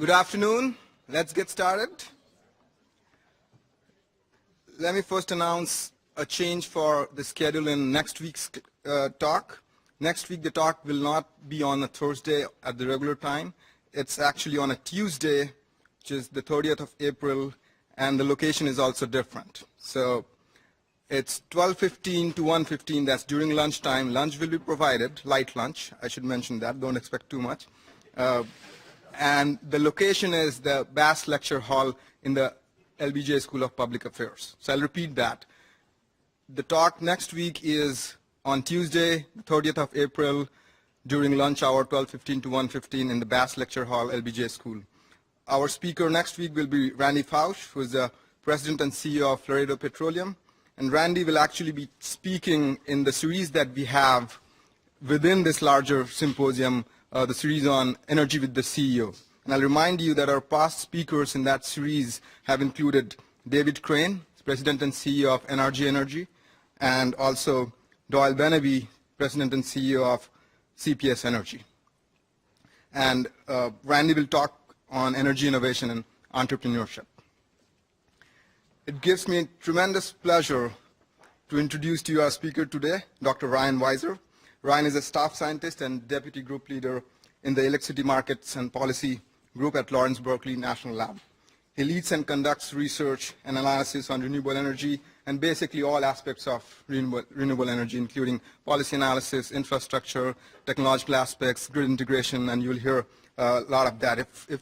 Good afternoon. Let's get started. Let me first announce a change for the schedule in next week's talk. Next week, the talk will not be on a Thursday at the regular time. It's actually on a Tuesday, which is the 30th of April, and the location is also different. So it's 12:15 to 1:15. That's during lunchtime. Lunch will be provided, light lunch. I should mention that. Don't expect too much. And the location is the Bass Lecture Hall in the LBJ School of Public Affairs. So I'll repeat that. The talk next week is on Tuesday, 30th of April, during lunch hour, 12:15 to 1:15 in the Bass Lecture Hall, LBJ School. Our speaker next week will be Randy Fausch, who is the president and CEO of Laredo Petroleum. And Randy will actually be speaking in the series that we have within this larger symposium, the series on Energy with the CEO. And I'll remind you that our past speakers in that series have included David Crane, president and CEO of NRG Energy, and also Doyle Beneby, president and CEO of CPS Energy. And Randy will talk on energy innovation and entrepreneurship. It gives me tremendous pleasure to introduce to you our speaker today, Dr. Ryan Weiser. Ryan is a staff scientist and deputy group leader in the electricity markets and policy group at Lawrence Berkeley National Lab. He leads and conducts research and analysis on renewable energy and basically all aspects of renewable energy, including policy analysis, infrastructure, technological aspects, grid integration, and you'll hear a lot of that. If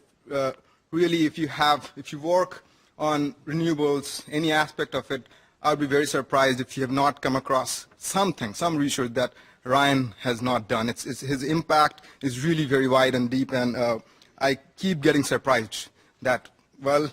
you work on renewables, any aspect of it, I would be very surprised if you have not come across some research that Ryan has not done. His impact is really very wide and deep, and I keep getting surprised that, well,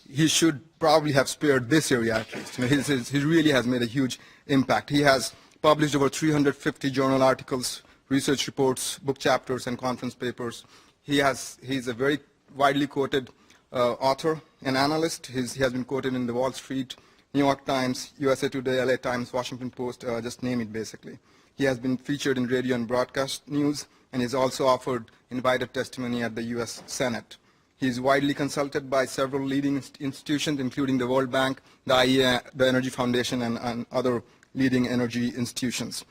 he should probably have spared this area at least. He really has made a huge impact. He has published over 350 journal articles, research reports, book chapters, and conference papers. He's a very widely quoted author and analyst. He has been quoted in the Wall Street, New York Times, USA Today, LA Times, Washington Post, just name it basically. He has been featured in radio and broadcast news, and he's also offered invited testimony at the US Senate. He's widely consulted by several leading institutions, including the World Bank, the IEA, the Energy Foundation, and other leading energy institutions.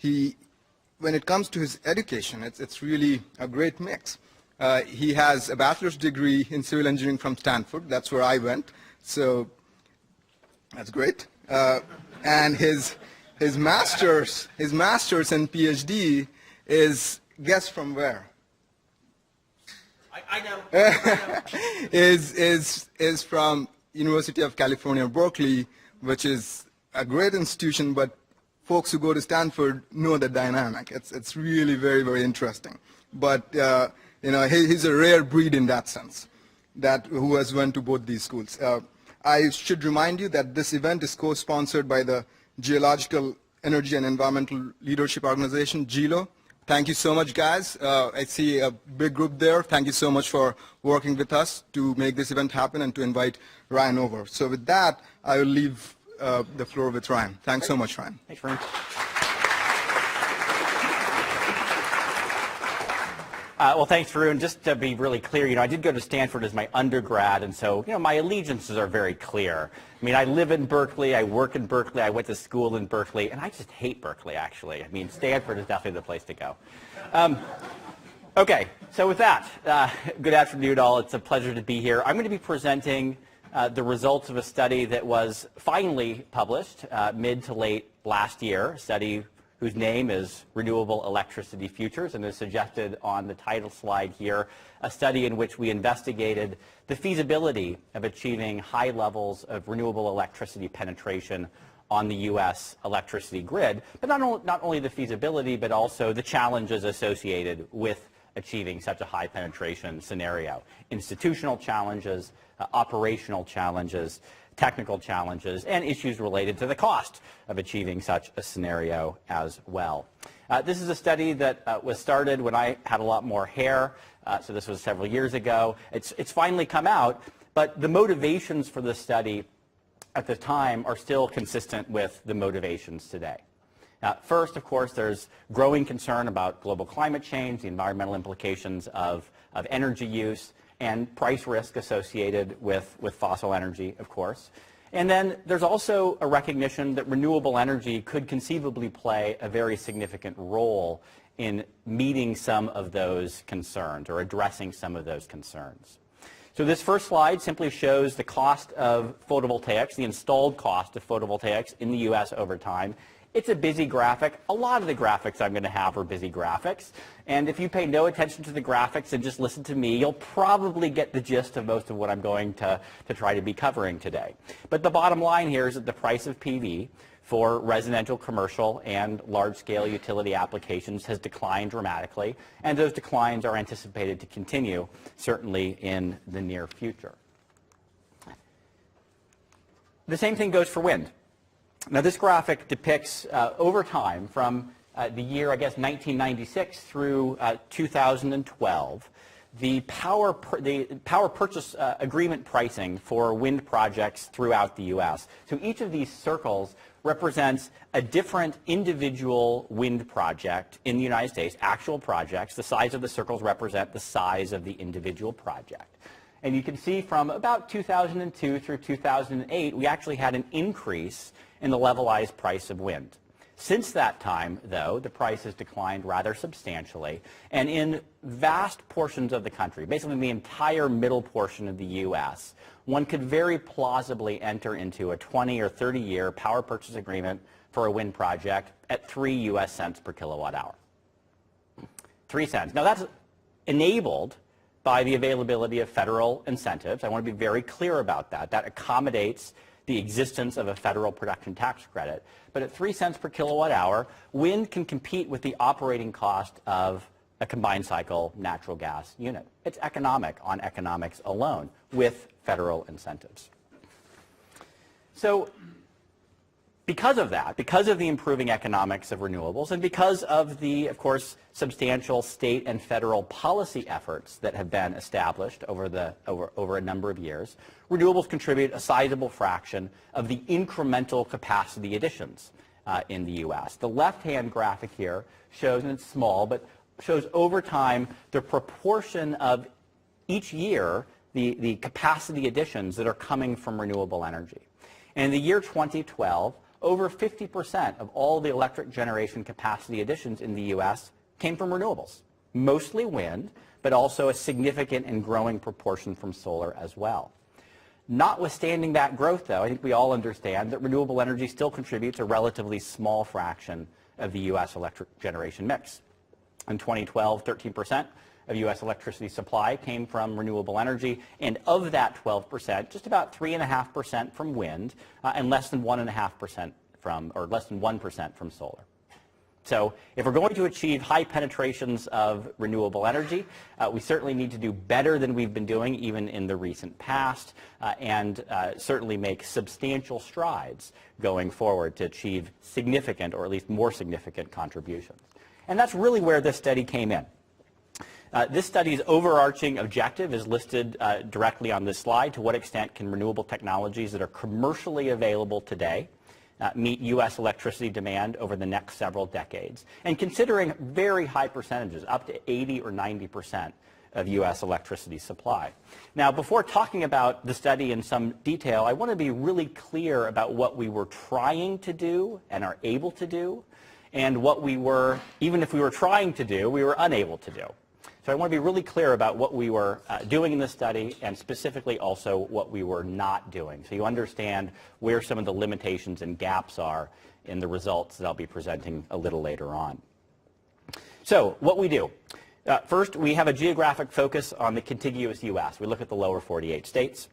When it comes to his education, it's really a great mix. He has a bachelor's degree in civil engineering from Stanford. That's where I went, so that's great. And his master's and PhD is, guess from where? I know. is from University of California, Berkeley, which is a great institution, but folks who go to Stanford know the dynamic. It's really very, very interesting. But he's a rare breed in that sense, who has went to both these schools. I should remind you that this event is co-sponsored by the Geological Energy and Environmental Leadership Organization, GELO. Thank you so much, guys. I see a big group there. Thank you so much for working with us to make this event happen and to invite Ryan over. So with that, I will leave the floor with Ryan. Thanks so much, Ryan. Thanks, Ryan. Well, thanks, Varun. Just to be really clear, I did go to Stanford as my undergrad, and so, my allegiances are very clear. I mean, I live in Berkeley, I work in Berkeley, I went to school in Berkeley, and I just hate Berkeley, actually. I mean, Stanford is definitely the place to go. Okay, so with that, good afternoon, all. It's a pleasure to be here. I'm going to be presenting the results of a study that was finally published mid to late last year, a study whose name is Renewable Electricity Futures, and is suggested on the title slide here, a study in which we investigated the feasibility of achieving high levels of renewable electricity penetration on the U.S. electricity grid, but not only the feasibility, but also the challenges associated with achieving such a high penetration scenario. Institutional challenges, operational challenges, technical challenges, and issues related to the cost of achieving such a scenario as well. This is a study that was started when I had a lot more hair, so this was several years ago. It's finally come out, but the motivations for this study at the time are still consistent with the motivations today. First, of course, there's growing concern about global climate change, the environmental implications of energy use, and price risk associated with fossil energy, of course. And then there's also a recognition that renewable energy could conceivably play a very significant role in meeting some of those concerns or addressing some of those concerns. So this first slide simply shows the cost of photovoltaics, the installed cost of photovoltaics in the U.S. over time. It's a busy graphic. A lot of the graphics I'm going to have are busy graphics. And if you pay no attention to the graphics and just listen to me, you'll probably get the gist of most of what I'm going to try to be covering today. But the bottom line here is that the price of PV for residential, commercial, and large-scale utility applications has declined dramatically, and those declines are anticipated to continue, certainly in the near future. The same thing goes for wind. Now, this graphic depicts over time from the year, I guess, 1996 through 2012, the power purchase agreement pricing for wind projects throughout the U.S. So each of these circles represents a different individual wind project in the United States, actual projects. The size of the circles represent the size of the individual project. And you can see from about 2002 through 2008, we actually had an increase in the levelized price of wind. Since that time, though, the price has declined rather substantially, and in vast portions of the country, basically the entire middle portion of the U.S., one could very plausibly enter into a 20 or 30-year power purchase agreement for a wind project at 3 U.S. cents per kilowatt hour. 3 cents. Now, that's enabled by the availability of federal incentives. I want to be very clear about that. That accommodates the existence of a federal production tax credit. But at 3 cents per kilowatt hour, wind can compete with the operating cost of a combined cycle natural gas unit. It's economic on economics alone with federal incentives. So because of that, because of the improving economics of renewables, and because of the, of course, substantial state and federal policy efforts that have been established over a number of years, renewables contribute a sizable fraction of the incremental capacity additions in the U.S. The left-hand graphic here shows, and it's small, but shows over time the proportion of each year the capacity additions that are coming from renewable energy. And in the year 2012, over 50% of all the electric generation capacity additions in the U.S. came from renewables, mostly wind, but also a significant and growing proportion from solar as well. Notwithstanding that growth, though, I think we all understand that renewable energy still contributes a relatively small fraction of the U.S. electric generation mix. In 2012, 13% of U.S. electricity supply came from renewable energy, and of that 12%, just about 3.5% from wind, and less than 1.5% from, or less than 1% from solar. So if we're going to achieve high penetrations of renewable energy, we certainly need to do better than we've been doing even in the recent past, and certainly make substantial strides going forward to achieve significant, or at least more significant, contributions. And that's really where this study came in. This study's overarching objective is listed directly on this slide. To what extent can renewable technologies that are commercially available today meet U.S. electricity demand over the next several decades? And considering very high percentages, up to 80 or 90% of U.S. electricity supply. Now, before talking about the study in some detail, I want to be really clear about what we were trying to do and are able to do, and what we were, even if we were trying to do, we were unable to do. So I want to be really clear about what we were doing in this study, and specifically also what we were not doing, so you understand where some of the limitations and gaps are in the results that I'll be presenting a little later on. So what we do. First, we have a geographic focus on the contiguous U.S. We look at the lower 48 states.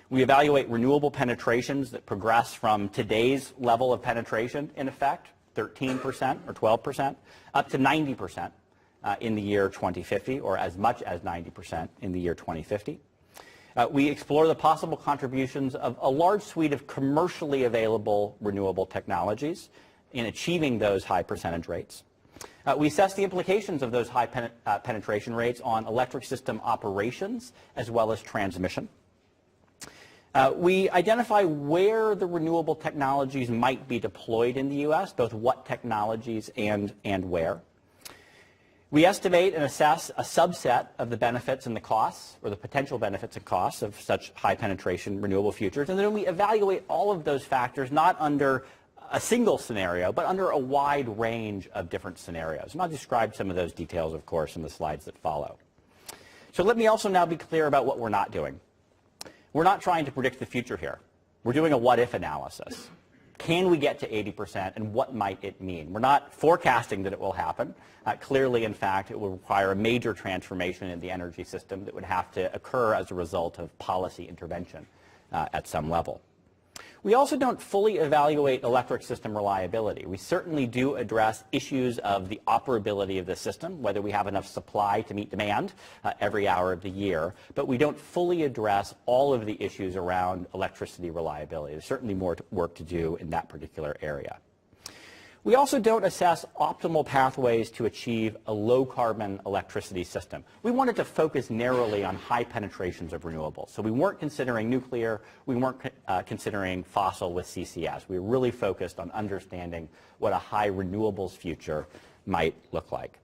We evaluate renewable penetrations that progress from today's level of penetration, in effect, 13% or 12%, up to 90%. In the year 2050, or as much as 90% in the year 2050. We explore the possible contributions of a large suite of commercially available renewable technologies in achieving those high percentage rates. We assess the implications of those high penetration rates on electric system operations as well as transmission. We identify where the renewable technologies might be deployed in the U.S., both what technologies and where. We estimate and assess a subset of the benefits and the costs, or the potential benefits and costs of such high penetration renewable futures, and then we evaluate all of those factors not under a single scenario, but under a wide range of different scenarios. And I'll describe some of those details, of course, in the slides that follow. So let me also now be clear about what we're not doing. We're not trying to predict the future here. We're doing a what-if analysis. Can we get to 80%, and what might it mean? We're not forecasting that it will happen. Clearly, in fact, it will require a major transformation in the energy system that would have to occur as a result of policy intervention at some level. We also don't fully evaluate electric system reliability. We certainly do address issues of the operability of the system, whether we have enough supply to meet demand every hour of the year, but we don't fully address all of the issues around electricity reliability. There's certainly more work to do in that particular area. We also don't assess optimal pathways to achieve a low-carbon electricity system. We wanted to focus narrowly on high penetrations of renewables. So we weren't considering nuclear, we weren't considering fossil with CCS. We were really focused on understanding what a high renewables future might look like.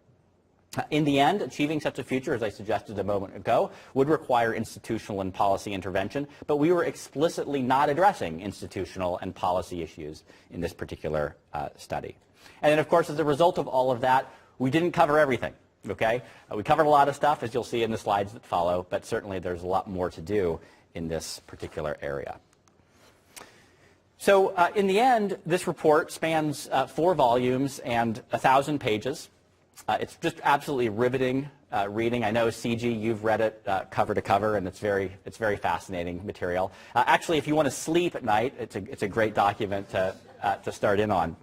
In the end, achieving such a future, as I suggested a moment ago, would require institutional and policy intervention, but we were explicitly not addressing institutional and policy issues in this particular study. And then, of course, as a result of all of that, we didn't cover everything, okay? We covered a lot of stuff, as you'll see in the slides that follow, but certainly there's a lot more to do in this particular area. So in the end, this report spans 4 volumes and 1,000 pages. It's just absolutely riveting reading. I know, CG, you've read it cover to cover, and it's very fascinating material. Actually, if you want to sleep at night, it's a great document to start in on.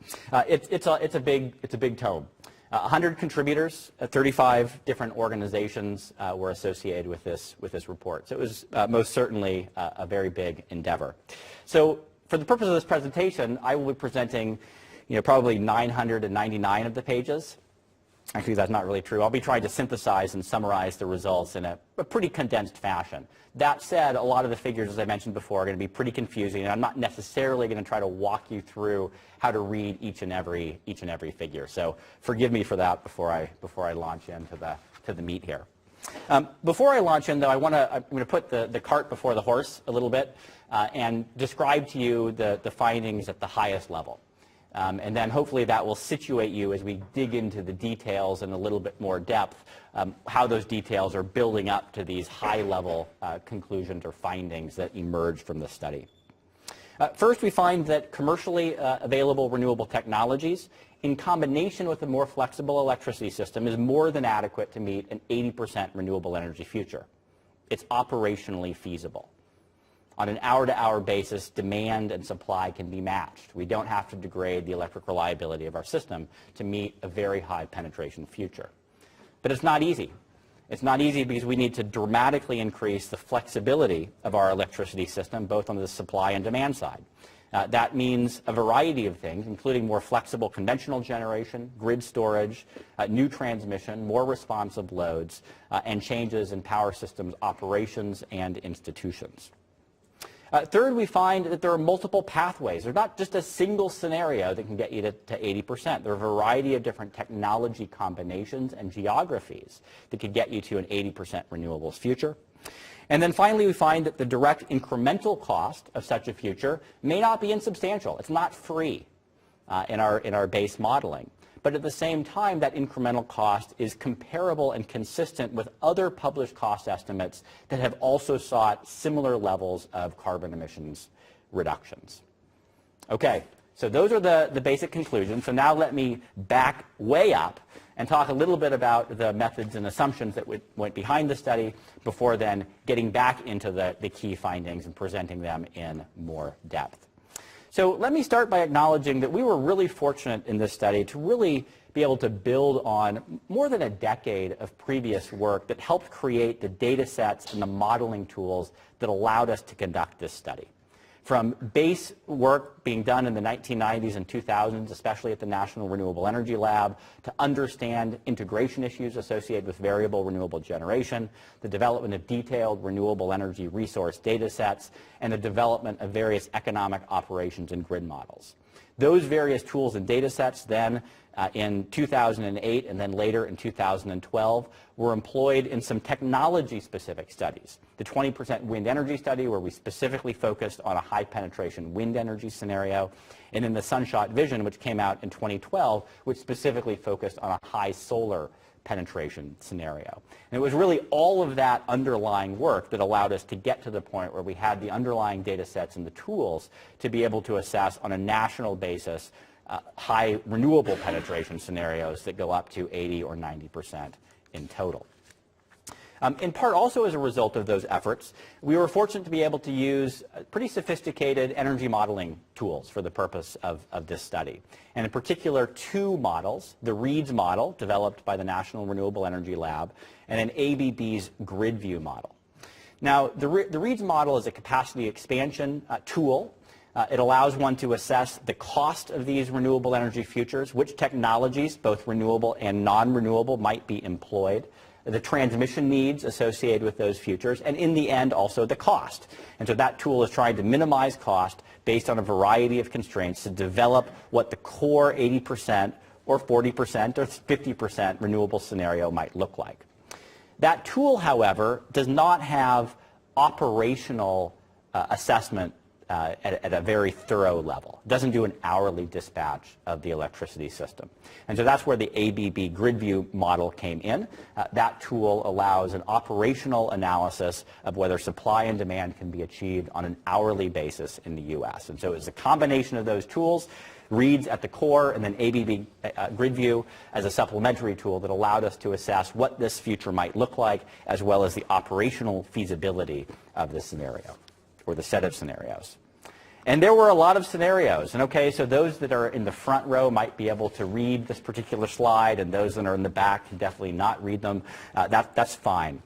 It's a big tome. 100 contributors, 35 different organizations were associated with this report. So it was most certainly a very big endeavor. So for the purpose of this presentation, I will be presenting, probably 999 of the pages. Actually, that's not really true. I'll be trying to synthesize and summarize the results in a pretty condensed fashion. That said, a lot of the figures, as I mentioned before, are going to be pretty confusing, and I'm not necessarily going to try to walk you through how to read each and every figure. So forgive me for that before I launch into the meat here. Before I launch in, though, I'm going to put the cart before the horse a little bit and describe to you the findings at the highest level. And then hopefully that will situate you as we dig into the details in a little bit more depth, how those details are building up to these high-level conclusions or findings that emerge from the study. First, we find that commercially available renewable technologies, in combination with a more flexible electricity system, is more than adequate to meet an 80% renewable energy future. It's operationally feasible. On an hour-to-hour basis, demand and supply can be matched. We don't have to degrade the electric reliability of our system to meet a very high penetration future. But it's not easy. It's not easy because we need to dramatically increase the flexibility of our electricity system, both on the supply and demand side. That means a variety of things, including more flexible conventional generation, grid storage, new transmission, more responsive loads, and changes in power systems operations and institutions. Third, we find that there are multiple pathways. There's not just a single scenario that can get you to 80%. There are a variety of different technology combinations and geographies that could get you to an 80% renewables future. And then finally, we find that the direct incremental cost of such a future may not be insubstantial. It's not free in our base modeling. But at the same time, that incremental cost is comparable and consistent with other published cost estimates that have also sought similar levels of carbon emissions reductions. Okay, so those are the basic conclusions. So now let me back way up and talk a little bit about the methods and assumptions that went behind the study before then getting back into the key findings and presenting them in more depth. So let me start by acknowledging that we were really fortunate in this study to really be able to build on more than a decade of previous work that helped create the data sets and the modeling tools that allowed us to conduct this study. From base work being done in the 1990s and 2000s, especially at the National Renewable Energy Lab, to understand integration issues associated with variable renewable generation, the development of detailed renewable energy resource data sets, and the development of various economic operations and grid models. Those various tools and data sets then in 2008 and then later in 2012 were employed in some technology-specific studies. The 20% wind energy study, where we specifically focused on a high-penetration wind energy scenario, and in the Sunshot Vision, which came out in 2012, which specifically focused on a high solar penetration scenario. And it was really all of that underlying work that allowed us to get to the point where we had the underlying data sets and the tools to be able to assess on a national basis high renewable penetration scenarios that go up to 80 or 90% in total. In part also as a result of those efforts, we were fortunate to be able to use pretty sophisticated energy modeling tools for the purpose of this study. And in particular, two models, the REEDS model developed by the National Renewable Energy Lab and an ABB's grid view model. Now, the REEDS model is a capacity expansion tool. It allows one to assess the cost of these renewable energy futures, which technologies, both renewable and non-renewable, might be employed, the transmission needs associated with those futures, and in the end also the cost. And so that tool is trying to minimize cost based on a variety of constraints to develop what the core 80% or 40% or 50% renewable scenario might look like. That tool, however, does not have operational assessment at a very thorough level. It doesn't do an hourly dispatch of the electricity system. And so that's where the ABB grid view model came in. That tool allows an operational analysis of whether supply and demand can be achieved on an hourly basis in the US. And so it's a combination of those tools, REEDS at the core and then ABB grid view as a supplementary tool that allowed us to assess what this future might look like, as well as the operational feasibility of this scenario, or the set of scenarios. And there were a lot of scenarios. And okay, so those that are in the front row might be able to read this particular slide, and those that are in the back can definitely not read them. That's fine.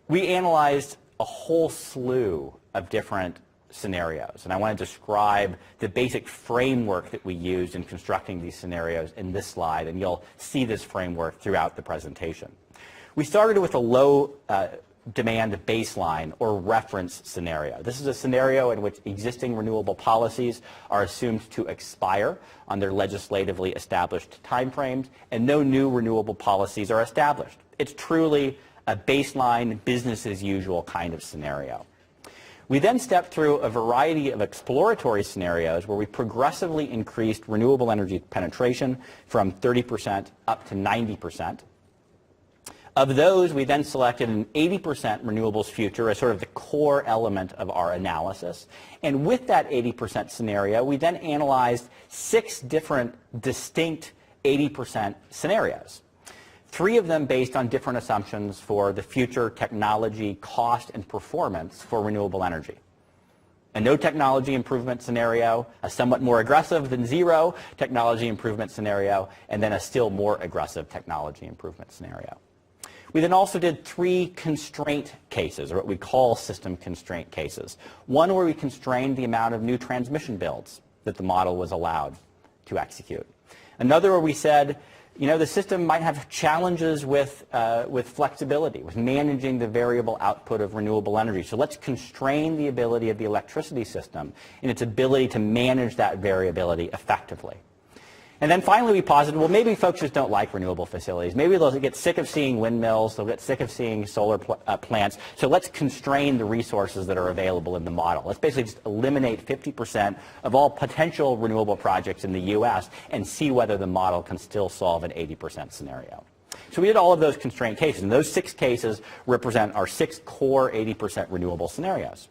We analyzed a whole slew of different scenarios, and I want to describe the basic framework that we used in constructing these scenarios in this slide, and you'll see this framework throughout the presentation. We started with a low demand baseline or reference scenario. This is a scenario in which existing renewable policies are assumed to expire on their legislatively established timeframes, and no new renewable policies are established. It's truly a baseline, business as usual kind of scenario. We then stepped through a variety of exploratory scenarios where we progressively increased renewable energy penetration from 30% up to 90%. Of those, we then selected an 80% renewables future as sort of the core element of our analysis. And with that 80% scenario, we then analyzed 6 different distinct 80% scenarios. 3 of them based on different assumptions for the future technology, cost, and performance for renewable energy. A no technology improvement scenario, a somewhat more aggressive than 0 technology improvement scenario, and then a still more aggressive technology improvement scenario. We then also did 3 constraint cases, or what we call system constraint cases. One where we constrained the amount of new transmission builds that the model was allowed to execute. Another where we said, you know, the system might have challenges with flexibility, with managing the variable output of renewable energy. So let's constrain the ability of the electricity system in its ability to manage that variability effectively. And then finally we posited, well, maybe folks just don't like renewable facilities. Maybe they'll get sick of seeing windmills, they'll get sick of seeing solar plants, so let's constrain the resources that are available in the model. Let's basically just eliminate 50% of all potential renewable projects in the US and see whether the model can still solve an 80% scenario. So we did all of those constraint cases, and those 6 cases represent our 6 core 80% renewable scenarios.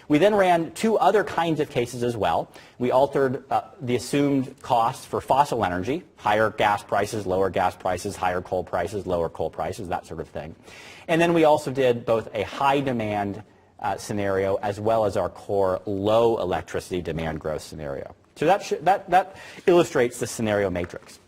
We then ran 2 other kinds of cases as well. We altered the assumed costs for fossil energy, higher gas prices, lower gas prices, higher coal prices, lower coal prices, that sort of thing. And then we also did both a high demand scenario as well as our core low electricity demand growth scenario. So that illustrates the scenario matrix.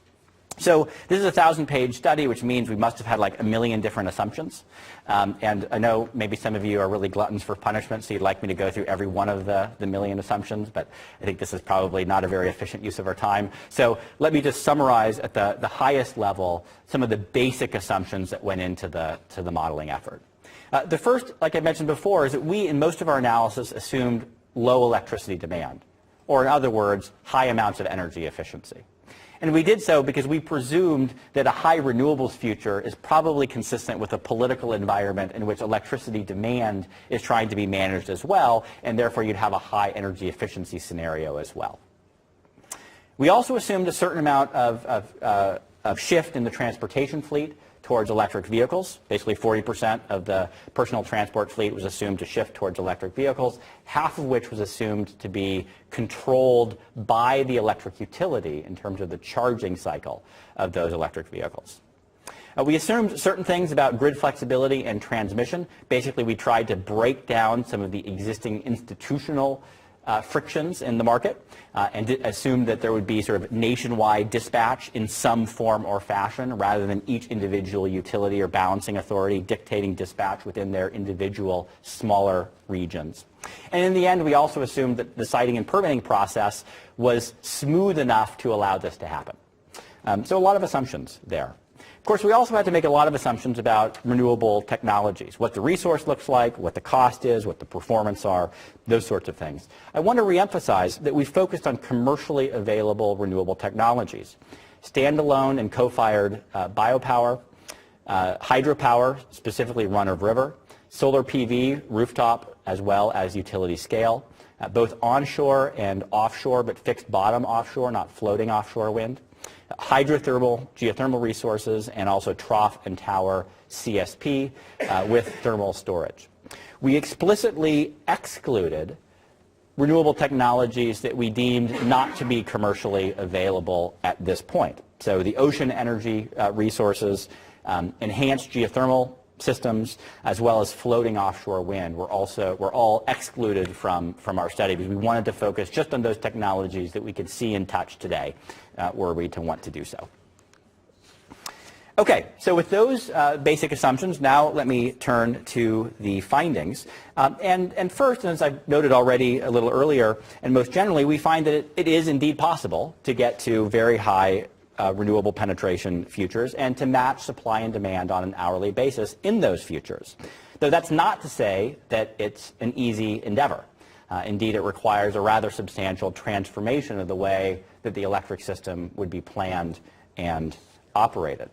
So this is a 1,000-page study, which means we must have had like 1 million different assumptions. And I know maybe some of you are really gluttons for punishment, so you'd like me to go through every one of the million assumptions, but I think this is probably not a very efficient use of our time. So let me just summarize at the highest level some of the basic assumptions that went into the modeling effort. The first, like I mentioned before, is that we, in most of our analysis, assumed low electricity demand, or in other words, high amounts of energy efficiency. And we did so because we presumed that a high renewables future is probably consistent with a political environment in which electricity demand is trying to be managed as well, and therefore you'd have a high energy efficiency scenario as well. We also assumed a certain amount of shift in the transportation fleet towards electric vehicles. Basically 40% of the personal transport fleet was assumed to shift towards electric vehicles, half of which was assumed to be controlled by the electric utility in terms of the charging cycle of those electric vehicles. We assumed certain things about grid flexibility and transmission. Basically, we tried to break down some of the existing institutional frictions in the market and assumed that there would be sort of nationwide dispatch in some form or fashion rather than each individual utility or balancing authority dictating dispatch within their individual smaller regions. And in the end, we also assumed that the siting and permitting process was smooth enough to allow this to happen. So a lot of assumptions there. Of course, we also had to make a lot of assumptions about renewable technologies, what the resource looks like, what the cost is, what the performance are, those sorts of things. I want to reemphasize that we focused on commercially available renewable technologies, standalone and co-fired biopower, hydropower, specifically run-of-river, solar PV, rooftop, as well as utility scale, both onshore and offshore, but fixed bottom offshore, not floating offshore wind, hydrothermal, geothermal resources, and also trough and tower CSP with thermal storage. We explicitly excluded renewable technologies that we deemed not to be commercially available at this point. So the ocean energy resources, enhanced geothermal systems, as well as floating offshore wind were all excluded from our study because we wanted to focus just on those technologies that we could see and touch today were we to want to do so. Okay, so with those basic assumptions, now let me turn to the findings. And first, as I've noted already a little earlier, and most generally, we find that it is indeed possible to get to very high renewable penetration futures and to match supply and demand on an hourly basis in those futures. Though that's not to say that it's an easy endeavor. Indeed, it requires a rather substantial transformation of the way that the electric system would be planned and operated.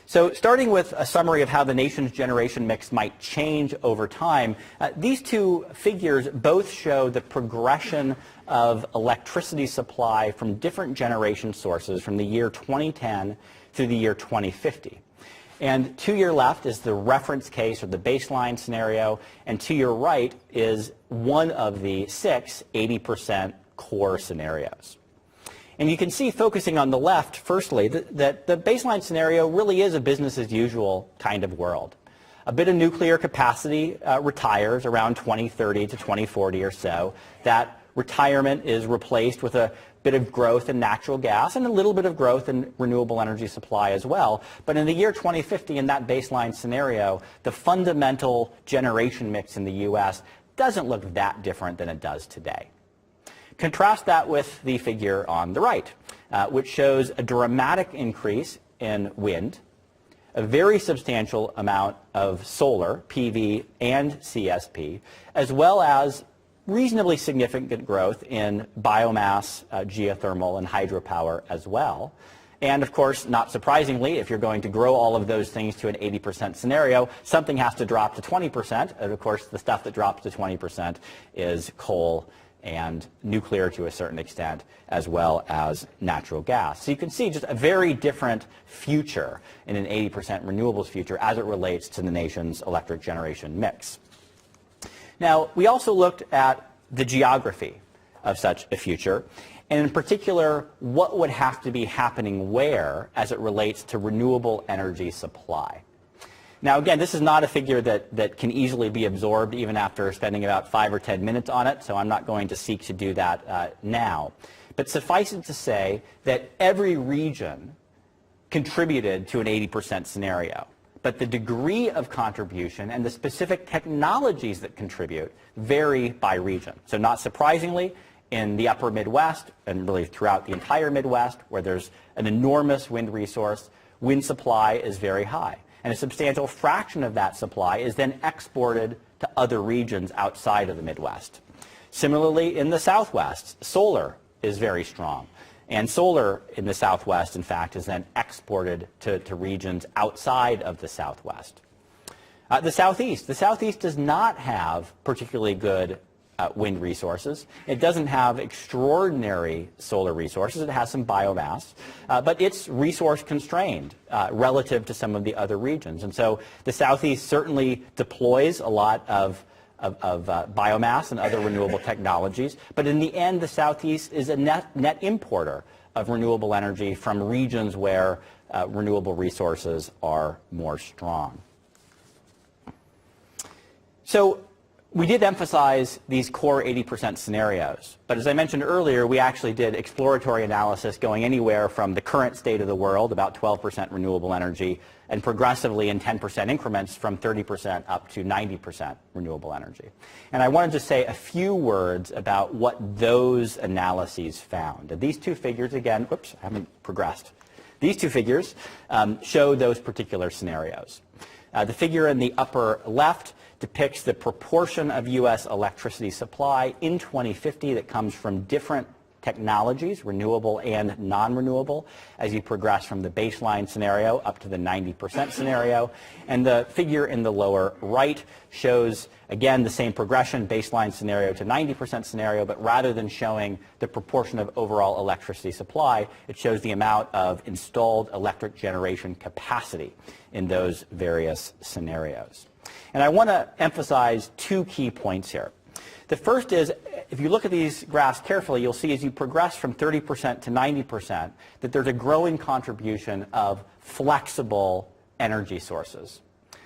So starting with a summary of how the nation's generation mix might change over time, these two figures both show the progression of electricity supply from different generation sources from the year 2010 through the year 2050. And to your left is the reference case or the baseline scenario, and to your right is one of the 6 80% core scenarios. And you can see, focusing on the left, firstly, that the baseline scenario really is a business as usual kind of world. A bit of nuclear capacity retires around 2030 to 2040 or so. That retirement is replaced with a bit of growth in natural gas and a little bit of growth in renewable energy supply as well. But in the year 2050, in that baseline scenario, the fundamental generation mix in the U.S. doesn't look that different than it does today. Contrast that with the figure on the right, which shows a dramatic increase in wind, a very substantial amount of solar, PV, and CSP, as well as reasonably significant growth in biomass, geothermal, and hydropower as well. And of course, not surprisingly, if you're going to grow all of those things to an 80% scenario, something has to drop to 20%. And of course, the stuff that drops to 20% is coal and nuclear to a certain extent, as well as natural gas. So you can see just a very different future in an 80% renewables future as it relates to the nation's electric generation mix. Now, we also looked at the geography of such a future, and in particular, what would have to be happening where as it relates to renewable energy supply. Now, again, this is not a figure that can easily be absorbed even after spending about 5 or 10 minutes on it, so I'm not going to seek to do that now. But suffice it to say that every region contributed to an 80% scenario. But the degree of contribution and the specific technologies that contribute vary by region. So not surprisingly, in the upper Midwest, and really throughout the entire Midwest, where there's an enormous wind resource, wind supply is very high. And a substantial fraction of that supply is then exported to other regions outside of the Midwest. Similarly, in the Southwest, solar is very strong. And solar in the Southwest, in fact, is then exported to regions outside of the Southwest. The Southeast does not have particularly good wind resources. It doesn't have extraordinary solar resources. It has some biomass, but it's resource constrained relative to some of the other regions. And so the Southeast certainly deploys a lot of biomass and other renewable technologies, but in the end, the Southeast is a net importer of renewable energy from regions where renewable resources are more strong. So we did emphasize these core 80% scenarios, but as I mentioned earlier, we actually did exploratory analysis going anywhere from the current state of the world, about 12% renewable energy, and progressively in 10% increments from 30% up to 90% renewable energy. And I wanted to say a few words about what those analyses found. And these two figures, again, whoops, I haven't progressed. These two figures show those particular scenarios. The figure in the upper left depicts the proportion of U.S. electricity supply in 2050 that comes from different technologies, renewable and non-renewable, as you progress from the baseline scenario up to the 90% scenario. And the figure in the lower right shows, again, the same progression, baseline scenario to 90% scenario, but rather than showing the proportion of overall electricity supply, it shows the amount of installed electric generation capacity in those various scenarios. And I want to emphasize two key points here. The first is, if you look at these graphs carefully, you'll see as you progress from 30% to 90% that there's a growing contribution of flexible energy sources.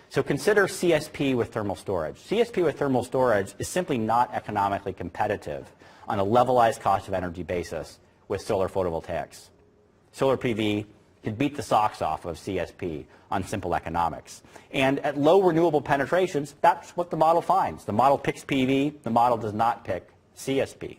So consider CSP with thermal storage. CSP with thermal storage is simply not economically competitive on a levelized cost of energy basis with solar photovoltaics. Solar PV could beat the socks off of CSP on simple economics. And at low renewable penetrations, that's what the model finds. The model picks PV, the model does not pick CSP.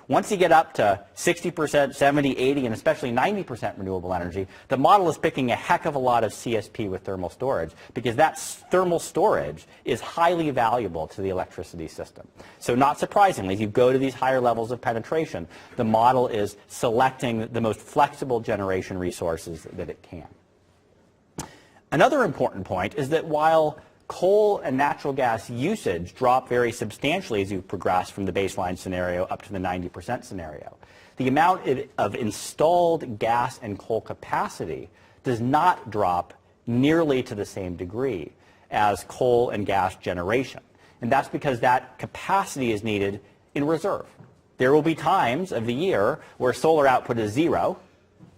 Once you get up to 60%, 70, 80, and especially 90% renewable energy, the model is picking a heck of a lot of CSP with thermal storage because that thermal storage is highly valuable to the electricity system. So not surprisingly, as you go to these higher levels of penetration, the model is selecting the most flexible generation resources that it can. Another important point is that while coal and natural gas usage drop very substantially as you progress from the baseline scenario up to the 90% scenario, the amount of installed gas and coal capacity does not drop nearly to the same degree as coal and gas generation. And that's because that capacity is needed in reserve. There will be times of the year where solar output is zero.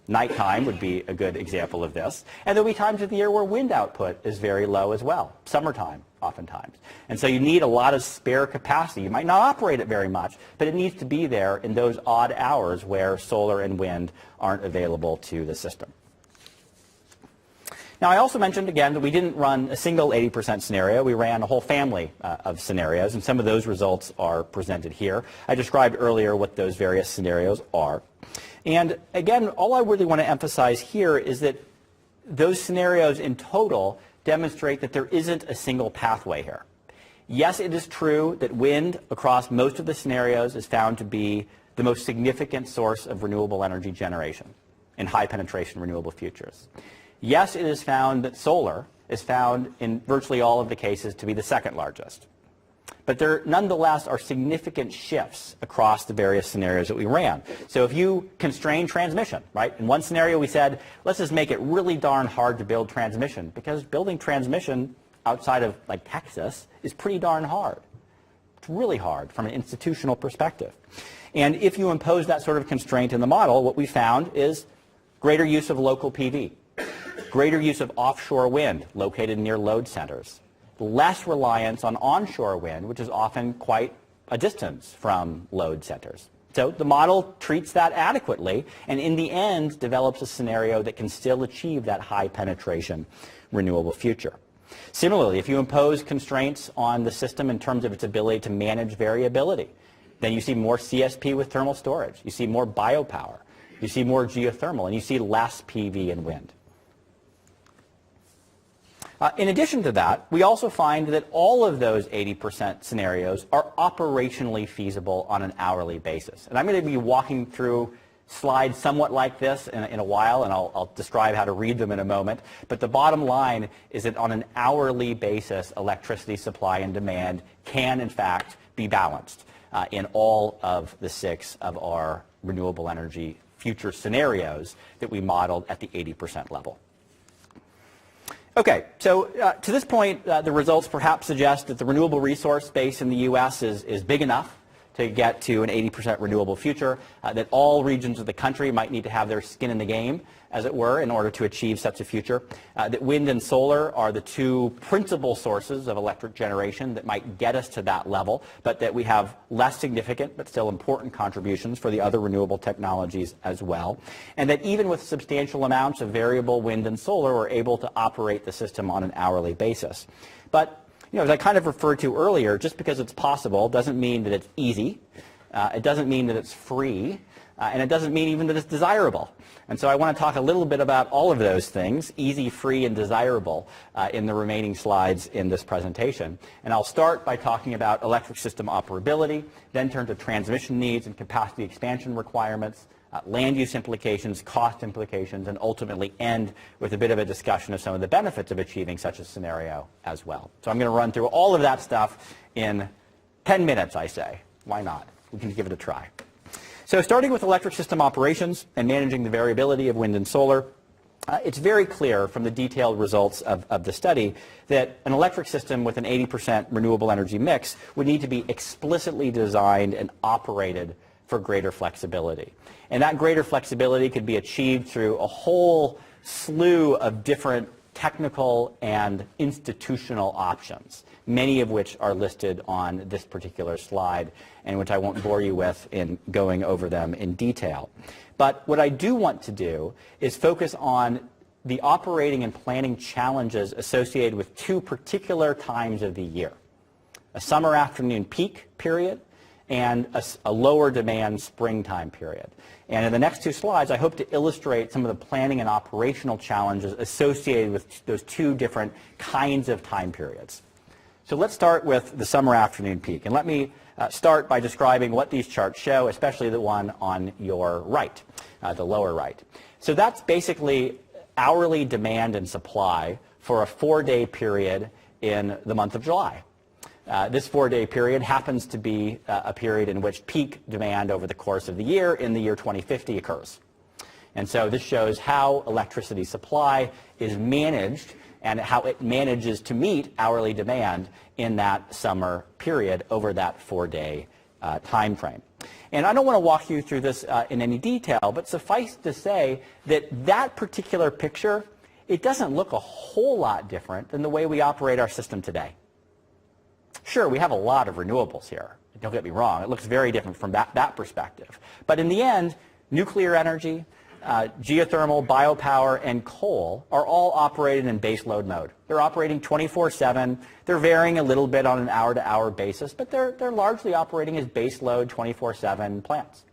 Nighttime would be a good example of this. And there'll be times of the year where wind output is very low as well, summertime oftentimes. And so you need a lot of spare capacity. You might not operate it very much, but it needs to be there in those odd hours where solar and wind aren't available to the system. Now, I also mentioned again that we didn't run a single 80% scenario. We ran a whole family of scenarios, and some of those results are presented here. I described earlier what those various scenarios are. And again, all I really want to emphasize here is that those scenarios in total demonstrate that there isn't a single pathway here. Yes, it is true that wind across most of the scenarios is found to be the most significant source of renewable energy generation in high penetration renewable futures. Yes, it is found that solar is found in virtually all of the cases to be the second largest. But there nonetheless are significant shifts across the various scenarios that we ran. So if you constrain transmission, right? In one scenario we said, let's just make it really darn hard to build transmission because building transmission outside of like Texas is pretty darn hard. It's really hard from an institutional perspective. And if you impose that sort of constraint in the model, what we found is greater use of local PV, greater use of offshore wind located near load centers, less reliance on onshore wind, which is often quite a distance from load centers. So the model treats that adequately and in the end develops a scenario that can still achieve that high penetration renewable future. Similarly, if you impose constraints on the system in terms of its ability to manage variability, then you see more CSP with thermal storage, you see more biopower, you see more geothermal, and you see less PV and wind. In addition to that, we also find that all of those 80% scenarios are operationally feasible on an hourly basis. And I'm going to be walking through slides somewhat like this in a while, and I'll describe how to read them in a moment. But the bottom line is that on an hourly basis, electricity supply and demand can, in fact, be balanced in all of the 6 of our renewable energy future scenarios that we modeled at the 80% level. Okay, so to this point, the results perhaps suggest that the renewable resource base in the U.S. is big enough to get to an 80% renewable future, that all regions of the country might need to have their skin in the game, as it were, in order to achieve such a future, that wind and solar are the 2 principal sources of electric generation that might get us to that level, but that we have less significant but still important contributions for the other renewable technologies as well, and that even with substantial amounts of variable wind and solar, we're able to operate the system on an hourly basis. But as I kind of referred to earlier, just because it's possible doesn't mean that it's easy. It doesn't mean that it's free. And it doesn't mean even that it's desirable. And so I want to talk a little bit about all of those things, easy, free, and desirable, in the remaining slides in this presentation. And I'll start by talking about electric system operability, then turn to transmission needs and capacity expansion requirements, land use implications, cost implications, and ultimately end with a bit of a discussion of some of the benefits of achieving such a scenario as well. So I'm going to run through all of that stuff in 10 minutes, I say. Why not? We can give it a try. So starting with electric system operations and managing the variability of wind and solar, it's very clear from the detailed results of the study that an electric system with an 80% renewable energy mix would need to be explicitly designed and operated for greater flexibility. And that greater flexibility could be achieved through a whole slew of different technical and institutional options, many of which are listed on this particular slide, and which I won't bore you with in going over them in detail. But what I do want to do is focus on the operating and planning challenges associated with 2 particular times of the year: a summer afternoon peak period and a lower demand springtime period. And in the next 2 slides, I hope to illustrate some of the planning and operational challenges associated with those 2 different kinds of time periods. So let's start with the summer afternoon peak. And let me start by describing what these charts show, especially the one on your right, the lower right. So that's basically hourly demand and supply for a 4-day period in the month of July. This 4-day period happens to be a period in which peak demand over the course of the year in the year 2050 occurs. And so this shows how electricity supply is managed and how it manages to meet hourly demand in that summer period over that 4-day time frame. And I don't want to walk you through this in any detail, but suffice to say that that particular picture, it doesn't look a whole lot different than the way we operate our system today. Sure, we have a lot of renewables here. Don't get me wrong. It looks very different from that perspective. But in the end, nuclear energy, geothermal, biopower, and coal are all operated in baseload mode. They're operating 24/7. They're varying a little bit on an hour-to-hour basis, but they're largely operating as baseload 24/7 plants.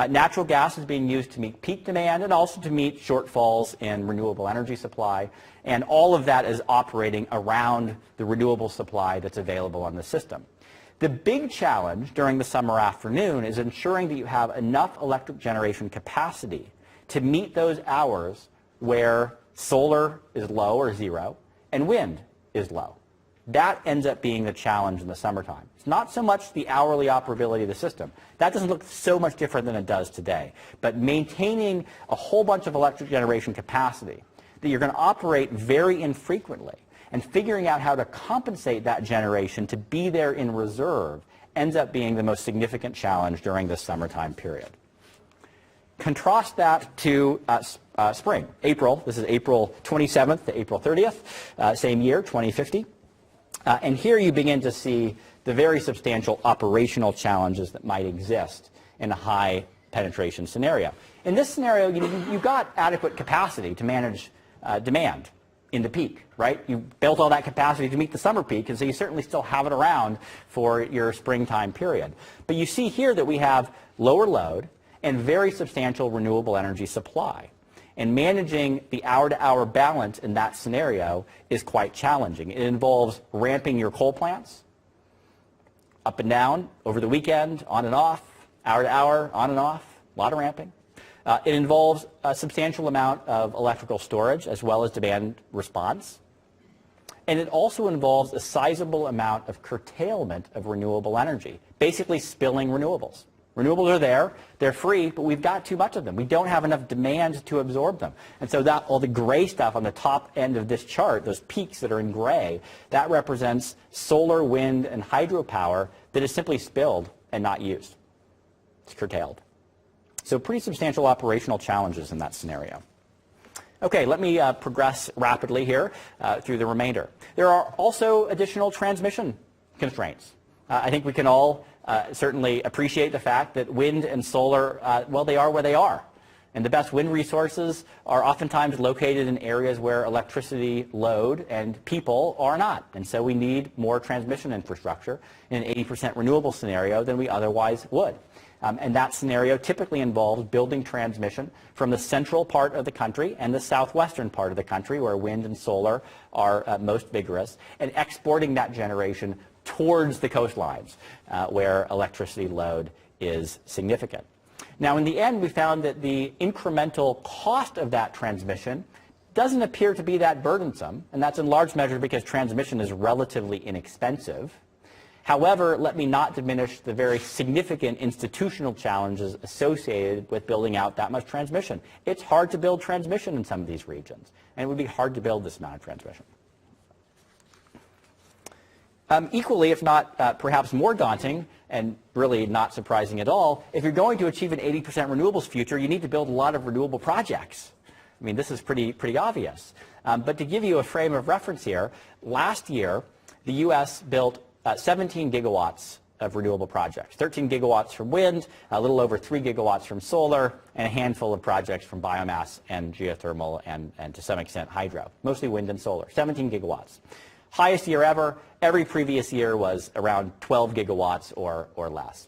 Natural gas is being used to meet peak demand and also to meet shortfalls in renewable energy supply, and all of that is operating around the renewable supply that's available on the system. The big challenge during the summer afternoon is ensuring that you have enough electric generation capacity to meet those hours where solar is low or 0 and wind is low. That ends up being the challenge in the summertime. It's not so much the hourly operability of the system. That doesn't look so much different than it does today. But maintaining a whole bunch of electric generation capacity that you're going to operate very infrequently and figuring out how to compensate that generation to be there in reserve ends up being the most significant challenge during this summertime period. Contrast that to spring, April. This is April 27th to April 30th, same year, 2050. And here you begin to see the very substantial operational challenges that might exist in a high penetration scenario. In this scenario, you've got adequate capacity to manage demand in the peak, right? You built all that capacity to meet the summer peak, and so you certainly still have it around for your springtime period. But you see here that we have lower load and very substantial renewable energy supply. And managing the hour-to-hour balance in that scenario is quite challenging. It involves ramping your coal plants up and down over the weekend, on and off, hour-to-hour, on and off, a lot of ramping. It involves a substantial amount of electrical storage as well as demand response. And it also involves a sizable amount of curtailment of renewable energy, basically spilling renewables. Renewables are there, they're free, but we've got too much of them. We don't have enough demand to absorb them. And so that all the gray stuff on the top end of this chart, those peaks that are in gray, that represents solar, wind, and hydropower that is simply spilled and not used. It's curtailed. So pretty substantial operational challenges in that scenario. Okay, let me progress rapidly here through the remainder. There are also additional transmission constraints. I think we can all certainly appreciate the fact that wind and solar, well, they are where they are. And the best wind resources are oftentimes located in areas where electricity load and people are not. And so we need more transmission infrastructure in an 80% renewable scenario than we otherwise would. And that scenario typically involves building transmission from the central part of the country and the southwestern part of the country where wind and solar are most vigorous, and exporting that generation towards the coastlines where electricity load is significant. Now, in the end, we found that the incremental cost of that transmission doesn't appear to be that burdensome, and that's in large measure because transmission is relatively inexpensive. However, let me not diminish the very significant institutional challenges associated with building out that much transmission. It's hard to build transmission in some of these regions, and it would be hard to build this amount of transmission. Equally, if not perhaps more daunting, and really not surprising at all, if you're going to achieve an 80% renewables future, you need to build a lot of renewable projects. I mean, this is pretty obvious. But to give you a frame of reference here, last year, the U.S. built 17 gigawatts of renewable projects, 13 gigawatts from wind, a little over 3 gigawatts from solar, and a handful of projects from biomass and geothermal and to some extent hydro, mostly wind and solar, 17 gigawatts. Highest year ever. Every previous year was around 12 gigawatts or less.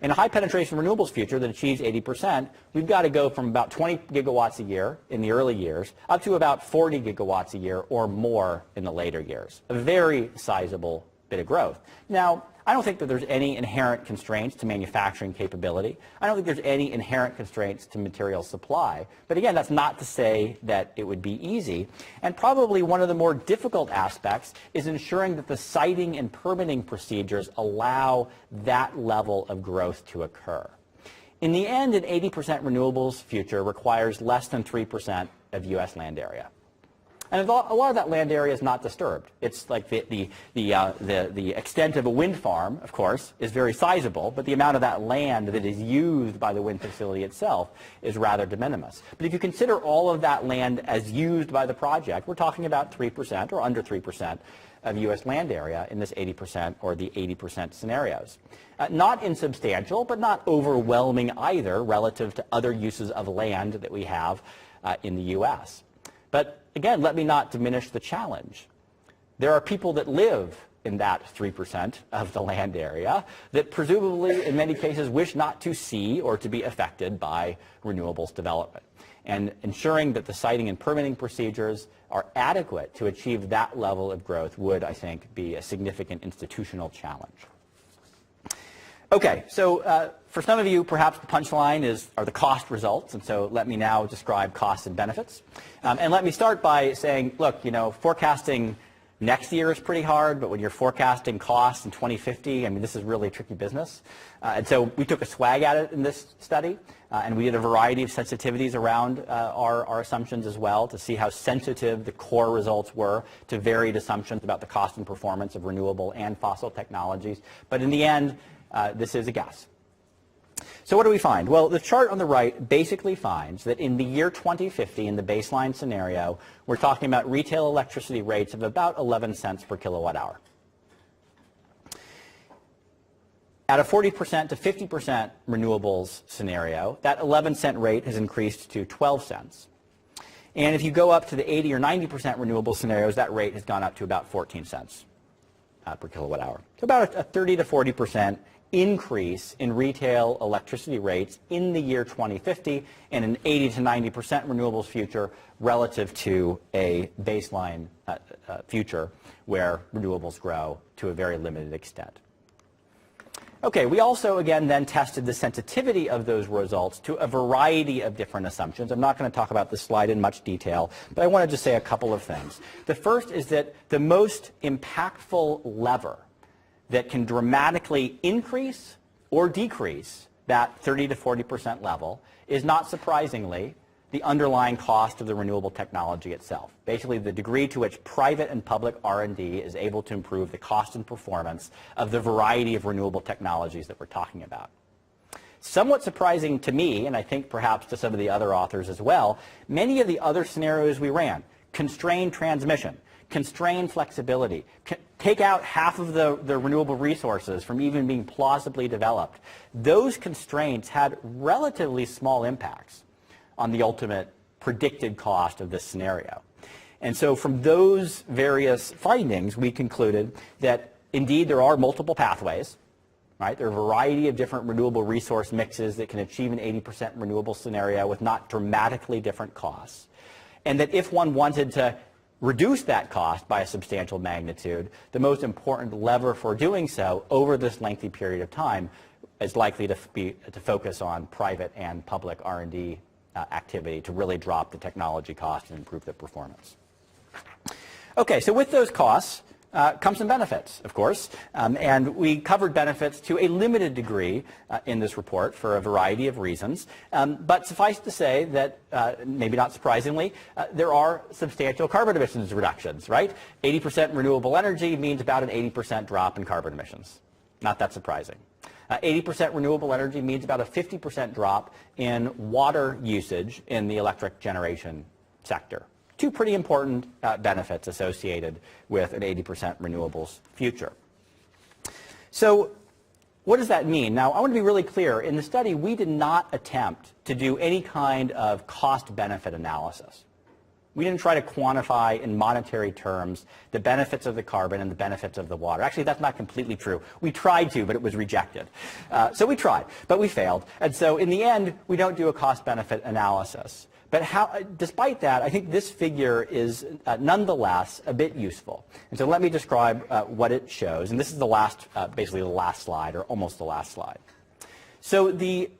In a high penetration renewables future that achieves 80%, we've got to go from about 20 gigawatts a year in the early years up to about 40 gigawatts a year or more in the later years. A very sizable bit of growth. Now, I don't think that there's any inherent constraints to manufacturing capability. I don't think there's any inherent constraints to material supply. But again, that's not to say that it would be easy. And probably one of the more difficult aspects is ensuring that the siting and permitting procedures allow that level of growth to occur. In the end, an 80% renewables future requires less than 3% of U.S. land area. And a lot of that land area is not disturbed. It's like the extent of a wind farm, of course, is very sizable, but the amount of that land that is used by the wind facility itself is rather de minimis. But if you consider all of that land as used by the project, we're talking about 3% or under 3% of U.S. land area in this 80% or the 80% scenarios. Not insubstantial, but not overwhelming either relative to other uses of land that we have in the U.S. But again, let me not diminish the challenge. There are people that live in that 3% of the land area that presumably in many cases wish not to see or to be affected by renewables development. And ensuring that the siting and permitting procedures are adequate to achieve that level of growth would, I think, be a significant institutional challenge. Okay, so for some of you, perhaps the punchline are the cost results, and so let me now describe costs and benefits. And let me start by saying, look, forecasting next year is pretty hard, but when you're forecasting costs in 2050, I mean, this is really a tricky business. And so we took a swag at it in this study, and we did a variety of sensitivities around our assumptions as well to see how sensitive the core results were to varied assumptions about the cost and performance of renewable and fossil technologies. But in the end, this is a guess. So what do we find? Well, the chart on the right basically finds that in the year 2050, in the baseline scenario, we're talking about retail electricity rates of about 11 cents per kilowatt hour. At a 40% to 50% renewables scenario, that 11-cent rate has increased to 12 cents. And if you go up to the 80 or 90% renewable scenarios, that rate has gone up to about 14 cents per kilowatt hour. So about a 30 to 40% increase in retail electricity rates in the year 2050 and an 80 to 90% renewables future relative to a baseline future where renewables grow to a very limited extent. Okay, we also, again, then tested the sensitivity of those results to a variety of different assumptions. I'm not going to talk about this slide in much detail, but I want to just say a couple of things. The first is that the most impactful lever that can dramatically increase or decrease that 30 to 40% level is, not surprisingly, the underlying cost of the renewable technology itself. Basically, the degree to which private and public R&D is able to improve the cost and performance of the variety of renewable technologies that we're talking about. Somewhat surprising to me, and I think perhaps to some of the other authors as well, many of the other scenarios we ran, constrained transmission, constrained flexibility, take out half of the renewable resources from even being plausibly developed, those constraints had relatively small impacts on the ultimate predicted cost of this scenario. And so from those various findings, we concluded that indeed there are multiple pathways, right? There are a variety of different renewable resource mixes that can achieve an 80% renewable scenario with not dramatically different costs. And that if one wanted to reduce that cost by a substantial magnitude, the most important lever for doing so over this lengthy period of time is likely to focus on private and public R&D activity to really drop the technology cost and improve the performance. Okay, so with those costs come some benefits, of course, and we covered benefits to a limited degree in this report for a variety of reasons, but suffice to say that, maybe not surprisingly, there are substantial carbon emissions reductions, right? 80% renewable energy means about an 80% drop in carbon emissions. Not that surprising. 80% renewable energy means about a 50% drop in water usage in the electric generation sector. Two pretty important benefits associated with an 80% renewables future. So what does that mean? Now, I want to be really clear. In the study, we did not attempt to do any kind of cost-benefit analysis. We didn't try to quantify in monetary terms the benefits of the carbon and the benefits of the water. Actually, that's not completely true. We tried to, but it was rejected. So we tried, but we failed. And so in the end, we don't do a cost-benefit analysis. But despite that, I think this figure is nonetheless a bit useful. And so let me describe what it shows. And this is the last, basically the last slide, or almost the last slide. So the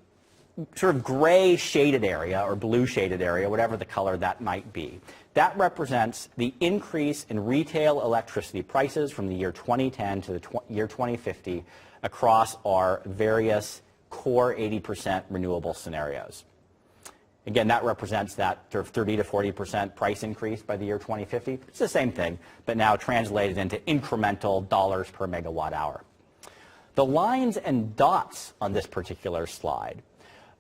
sort of gray shaded area or blue shaded area, whatever the color that might be, that represents the increase in retail electricity prices from the year 2010 to the year 2050 across our various core 80% renewable scenarios. Again, that represents that sort of 30 to 40% price increase by the year 2050. It's the same thing, but now translated into incremental dollars per megawatt hour. The lines and dots on this particular slide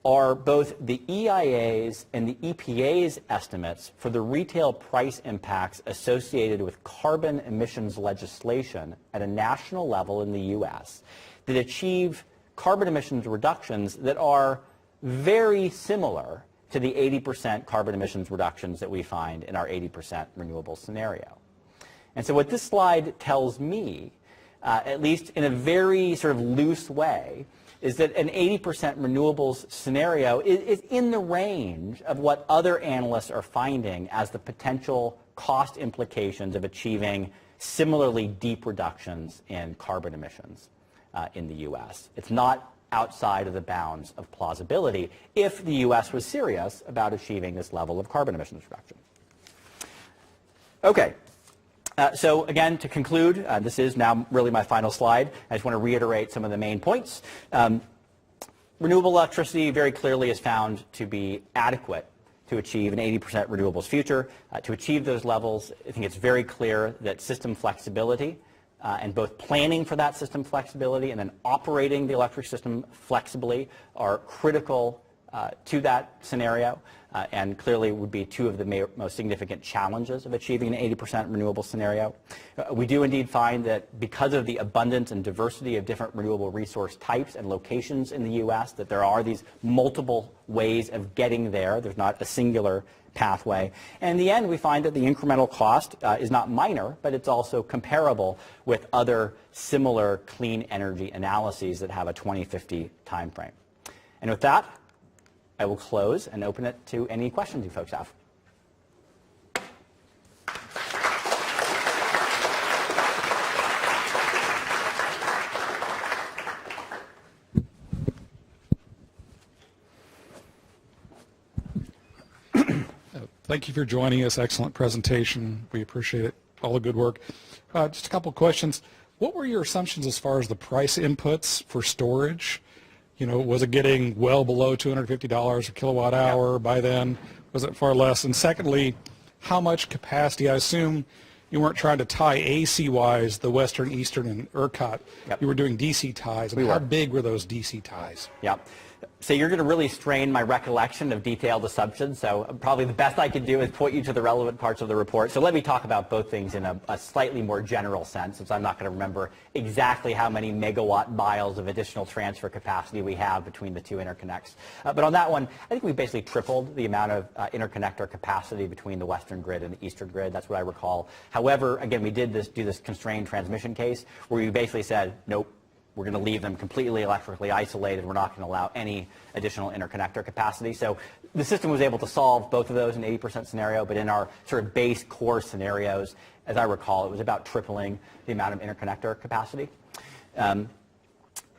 are both the EIA's and the EPA's estimates for the retail price impacts associated with carbon emissions legislation at a national level in the U.S. that achieve carbon emissions reductions that are very similar to the 80% carbon emissions reductions that we find in our 80% renewable scenario. And so what this slide tells me, at least in a very sort of loose way, is that an 80% renewables scenario is in the range of what other analysts are finding as the potential cost implications of achieving similarly deep reductions in carbon emissions in the U.S. It's not outside of the bounds of plausibility if the U.S. was serious about achieving this level of carbon emissions reduction. Okay. So again, to conclude, this is now really my final slide. I just want to reiterate some of the main points. Renewable electricity very clearly is found to be adequate to achieve an 80% renewables future. To achieve those levels, I think it's very clear that system flexibility and both planning for that system flexibility and then operating the electric system flexibly are critical to that scenario, and clearly would be two of the most significant challenges of achieving an 80% renewable scenario. We do indeed find that because of the abundance and diversity of different renewable resource types and locations in the U.S., that there are these multiple ways of getting there. There's not a singular pathway. And in the end, we find that the incremental cost is not minor, but it's also comparable with other similar clean energy analyses that have a 2050 timeframe. And with that, I will close and open it to any questions you folks have. Thank you for joining us. Excellent presentation. We appreciate it. All the good work. Just a couple of questions. What were your assumptions as far as the price inputs for storage? You know, was it getting well below $250 a kilowatt hour by then? Was it far less? And secondly, how much capacity? I assume you weren't trying to tie AC-wise the Western, Eastern, and ERCOT. You were doing DC ties. And how big were those DC ties? Yeah. So you're going to really strain my recollection of detailed assumptions, so probably the best I could do is point you to the relevant parts of the report. So let me talk about both things in a slightly more general sense, since I'm not going to remember exactly how many megawatt miles of additional transfer capacity we have between the two interconnects. But on that one, I think we basically tripled the amount of interconnector capacity between the Western grid and the Eastern grid. That's what I recall. However, again, we did do this constrained transmission case where we basically said, nope, we're going to leave them completely electrically isolated. We're not going to allow any additional interconnector capacity. So the system was able to solve both of those in 80% scenario, but in our sort of base core scenarios, as I recall, it was about tripling the amount of interconnector capacity.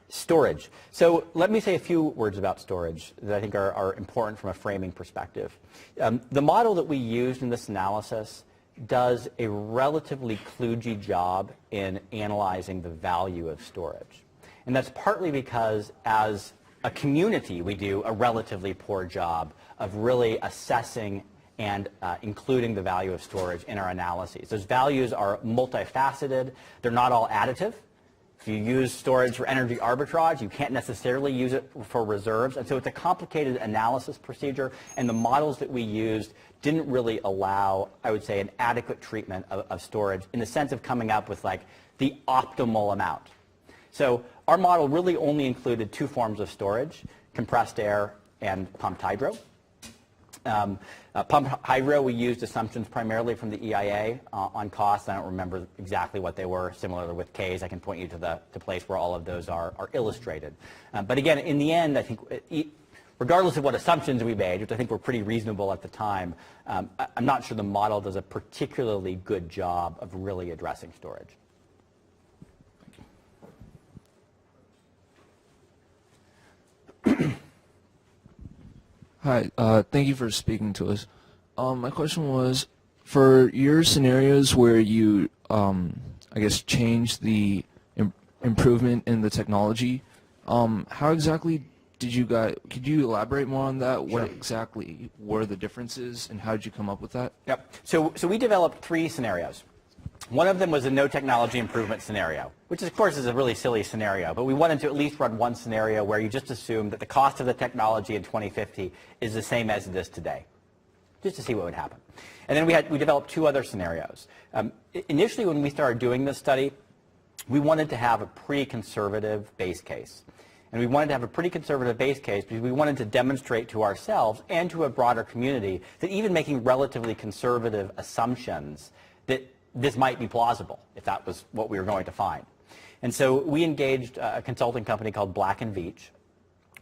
Storage. So let me say a few words about storage that I think are important from a framing perspective. The model that we used in this analysis does a relatively kludgy job in analyzing the value of storage. And that's partly because as a community, we do a relatively poor job of really assessing and including the value of storage in our analyses. Those values are multifaceted. They're not all additive. If you use storage for energy arbitrage, you can't necessarily use it for reserves. And so it's a complicated analysis procedure, and the models that we used didn't really allow, I would say, an adequate treatment of storage in the sense of coming up with like the optimal amount. So our model really only included two forms of storage, compressed air and pumped hydro. Pumped hydro, we used assumptions primarily from the EIA on costs. I don't remember exactly what they were. Similar with K's, I can point you to the place where all of those are illustrated. But again, in the end, I think regardless of what assumptions we made, which I think were pretty reasonable at the time, I'm not sure the model does a particularly good job of really addressing storage. Hi, thank you for speaking to us. My question was, for your scenarios where you, I guess, change the improvement in the technology, how exactly did you guys, could you elaborate more on that? What exactly were the differences, and how did you come up with that? Yep. So we developed three scenarios. One of them was a no technology improvement scenario, which of course is a really silly scenario, but we wanted to at least run one scenario where you just assume that the cost of the technology in 2050 is the same as it is today, just to see what would happen. And then we developed two other scenarios. Initially, when we started doing this study, we wanted to have a pretty conservative base case. And we wanted to have a pretty conservative base case because we wanted to demonstrate to ourselves and to a broader community that even making relatively conservative assumptions, that this might be plausible if that was what we were going to find. And so we engaged a consulting company called Black & Veatch,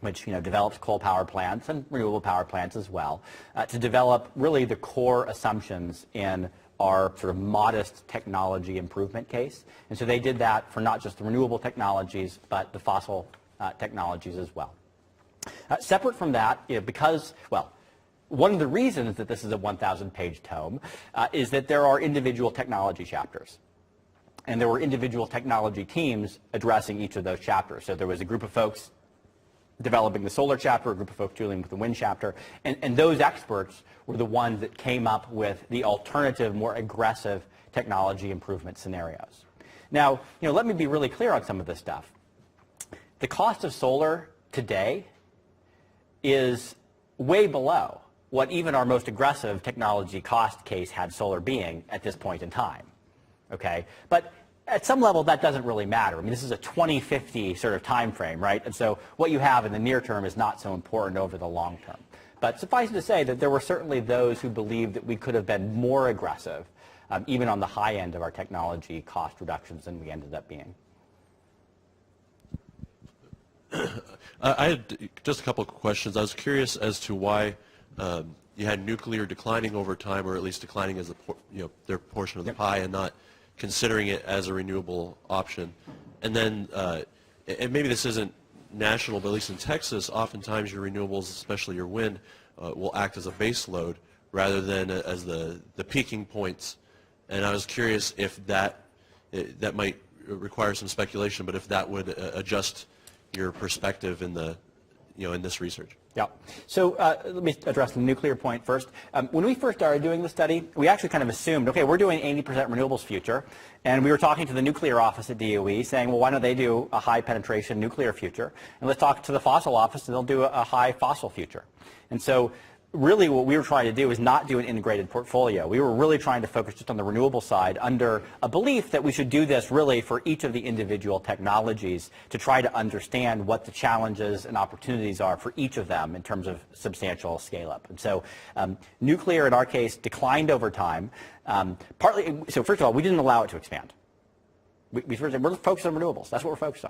which develops coal power plants and renewable power plants as well, to develop really the core assumptions in our sort of modest technology improvement case. And so they did that for not just the renewable technologies, but the fossil technologies as well. Separate from that, because, well, one of the reasons that this is a 1,000-page tome is that there are individual technology chapters. And there were individual technology teams addressing each of those chapters. So there was a group of folks developing the solar chapter, a group of folks dealing with the wind chapter, and those experts were the ones that came up with the alternative, more aggressive technology improvement scenarios. Now, let me be really clear on some of this stuff. The cost of solar today is way below what even our most aggressive technology cost case had solar being at this point in time, okay? But at some level, that doesn't really matter. I mean, this is a 2050 sort of time frame, right? And so what you have in the near term is not so important over the long term. But suffice it to say that there were certainly those who believed that we could have been more aggressive, even on the high end of our technology cost reductions than we ended up being. I had just a couple of questions. I was curious as to why you had nuclear declining over time, or at least declining as their portion of the pie, and not considering it as a renewable option. And then, and maybe this isn't national, but at least in Texas, oftentimes your renewables, especially your wind, will act as a base load rather than as the peaking points. And I was curious if that might require some speculation, but if that would adjust your perspective in the in this research. Yeah. So let me address the nuclear point first. When we first started doing the study, we actually kind of assumed, okay, we're doing 80% renewables future, and we were talking to the nuclear office at DOE saying, well, why don't they do a high penetration nuclear future? And let's talk to the fossil office, and they'll do a high fossil future. And so really what we were trying to do is not do an integrated portfolio. We were really trying to focus just on the renewable side under a belief that we should do this really for each of the individual technologies to try to understand what the challenges and opportunities are for each of them in terms of substantial scale up. And so nuclear in our case declined over time, partly, so first of all, we didn't allow it to expand. We're focused on renewables. That's what we're focused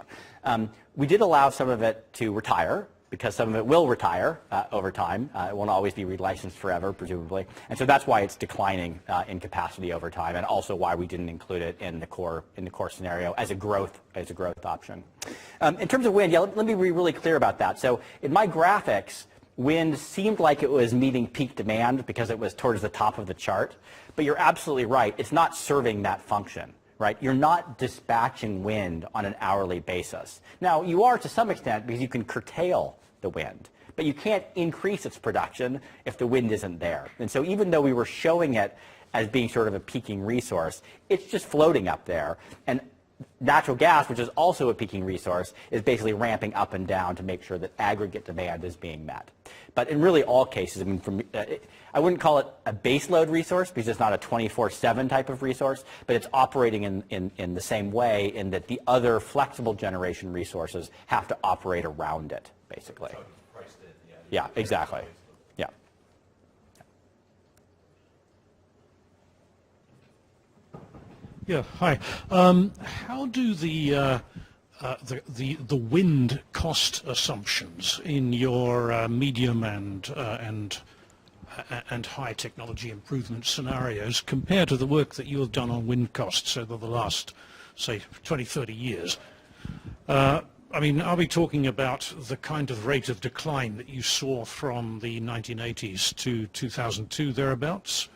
on. We did allow some of it to retire, because some of it will retire over time. It won't always be relicensed forever, presumably. And so that's why it's declining in capacity over time, and also why we didn't include it in the core scenario as a growth option. In terms of wind, let me be really clear about that. So in my graphics, wind seemed like it was meeting peak demand because it was towards the top of the chart. But you're absolutely right. It's not serving that function. Right? You're not dispatching wind on an hourly basis. Now, you are to some extent because you can curtail the wind, but you can't increase its production if the wind isn't there. And so even though we were showing it as being sort of a peaking resource, it's just floating up there. And natural gas, which is also a peaking resource, is basically ramping up and down to make sure that aggregate demand is being met. But in really all cases, I mean, I wouldn't call it a baseload resource because it's not a 24/7 type of resource, but it's operating in the same way in that the other flexible generation resources have to operate around it, basically. Yeah, exactly. Yeah. Yeah, hi. How do the wind cost assumptions in your medium and high technology improvement scenarios compare to the work that you have done on wind costs over the last, say, 20, 30 years? I mean, are we talking about the kind of rate of decline that you saw from the 1980s to 2002 thereabouts?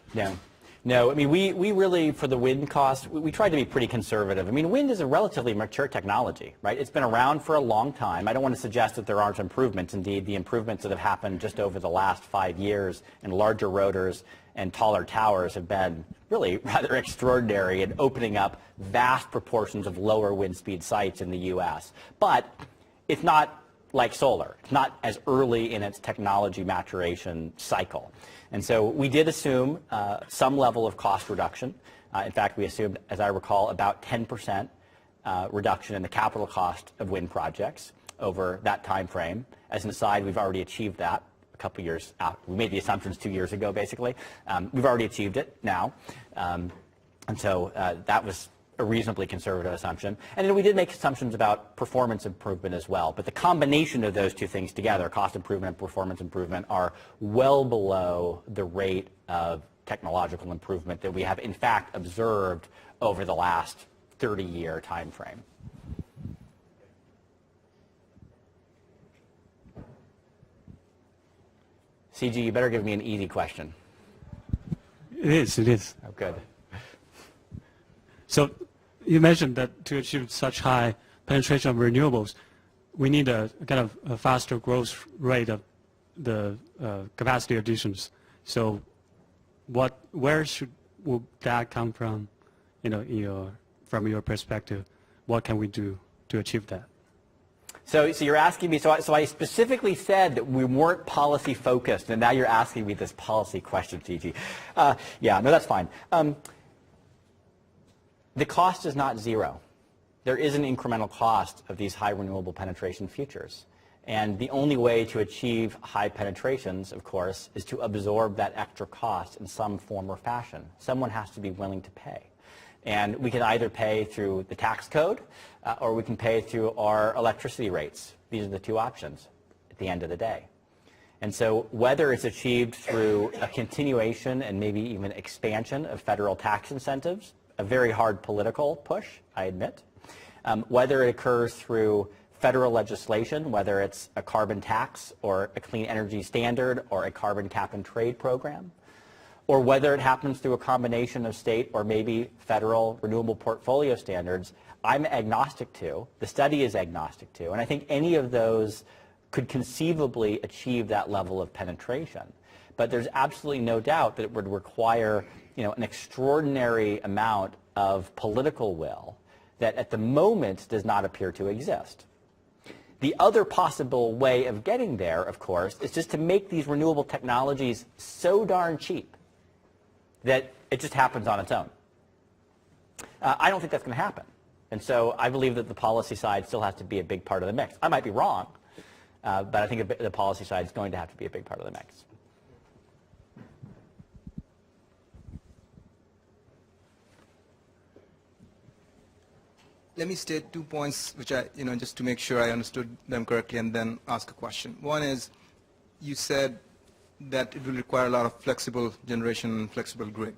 No, I mean, we really, for the wind cost, we tried to be pretty conservative. I mean, wind is a relatively mature technology, right? It's been around for a long time. I don't want to suggest that there aren't improvements. Indeed, the improvements that have happened just over the last 5 years in larger rotors and taller towers have been really rather extraordinary in opening up vast proportions of lower wind speed sites in the U.S. But it's not like solar. It's not as early in its technology maturation cycle. And so we did assume some level of cost reduction. In fact, we assumed, as I recall, about 10% reduction in the capital cost of wind projects over that time frame. As an aside, we've already achieved that a couple years out. We made the assumptions 2 years ago, basically. We've already achieved it now. And so that was a reasonably conservative assumption. And then we did make assumptions about performance improvement as well. But the combination of those two things together, cost improvement and performance improvement, are well below the rate of technological improvement that we have, in fact, observed over the last 30-year time frame. CG, you better give me an easy question. It is. Oh, good. So you mentioned that to achieve such high penetration of renewables, we need a kind of a faster growth rate of the capacity additions. So where will that come from, from your perspective? What can we do to achieve that? So you're asking me, so I specifically said that we weren't policy focused, and now you're asking me this policy question, Gigi. Yeah, no, that's fine. The cost is not zero. There is an incremental cost of these high renewable penetration futures. And the only way to achieve high penetrations, of course, is to absorb that extra cost in some form or fashion. Someone has to be willing to pay. And we can either pay through the tax code or we can pay through our electricity rates. These are the two options at the end of the day. And so whether it's achieved through a continuation and maybe even expansion of federal tax incentives, a very hard political push, I admit, whether it occurs through federal legislation, whether it's a carbon tax or a clean energy standard or a carbon cap and trade program, or whether it happens through a combination of state or maybe federal renewable portfolio standards, I'm agnostic to. The study is agnostic to. And I think any of those could conceivably achieve that level of penetration. But there's absolutely no doubt that it would require, an extraordinary amount of political will that at the moment does not appear to exist. The other possible way of getting there, of course, is just to make these renewable technologies so darn cheap that it just happens on its own. I don't think that's going to happen. And so I believe that the policy side still has to be a big part of the mix. I might be wrong, but I think the policy side is going to have to be a big part of the mix. Let me state 2 points, which I, just to make sure I understood them correctly, and then ask a question. One is, you said that it will require a lot of flexible generation and flexible grid.